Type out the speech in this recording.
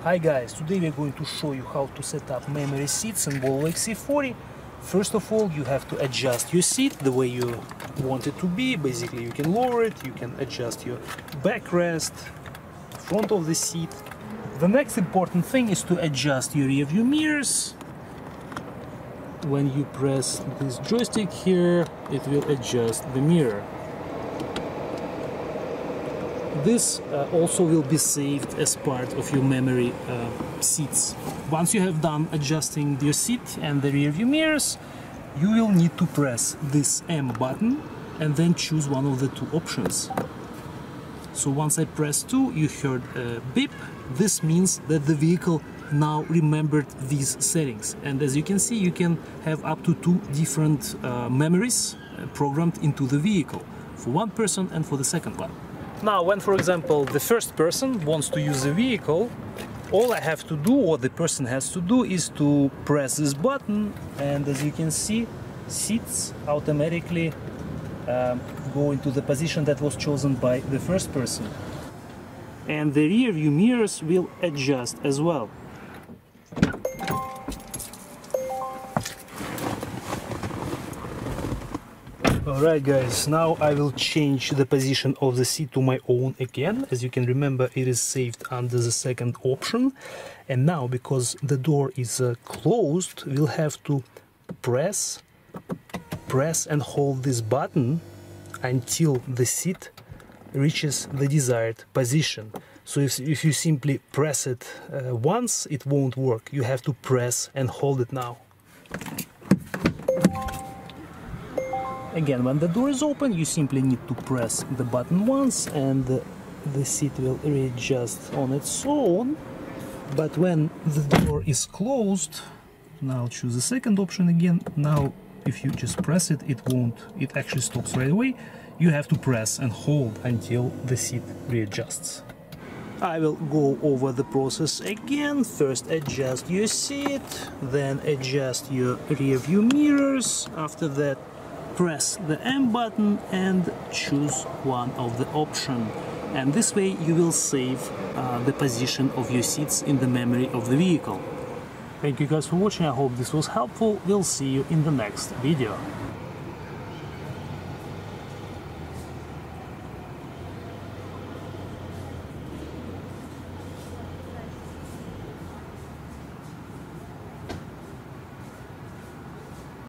Hi guys, today we're going to show you how to set up memory seats in Volvo XC40. First of all, you have to adjust your seat the way you want it to be. Basically, you can lower it, you can adjust your backrest, front of the seat. The next important thing is to adjust your rear view mirrors. When you press this joystick here, it will adjust the mirror. This also will be saved as part of your memory seats. Once you have done adjusting your seat and the rear view mirrors, you will need to press this M button and then choose one of the two options. So once I press 2, you heard a beep. This means that the vehicle now remembered these settings. And as you can see, you can have up to 2 different memories programmed into the vehicle, for one person and for the second one. Now, when, for example, the first person wants to use the vehicle, all I have to do, or the person has to do, is to press this button, and as you can see, seats automatically go into the position that was chosen by the first person. And the rear view mirrors will adjust as well. Alright guys, now I will change the position of the seat to my own again. As you can remember, it is saved under the second option. And now, because the door is closed, we'll have to press and hold this button until the seat reaches the desired position. So if you simply press it once, it won't work. You have to press and hold it now. Again, when the door is open, you simply need to press the button once and the seat will readjust on its own. But when the door is closed, now choose the second option again. Now, if you just press it, it actually stops right away. You have to press and hold until the seat readjusts. I will go over the process again. First adjust your seat, then adjust your rear view mirrors. After that, press the M button and choose one of the options. And this way you will save the position of your seats in the memory of the vehicle. Thank you guys for watching. I hope this was helpful. We'll see you in the next video.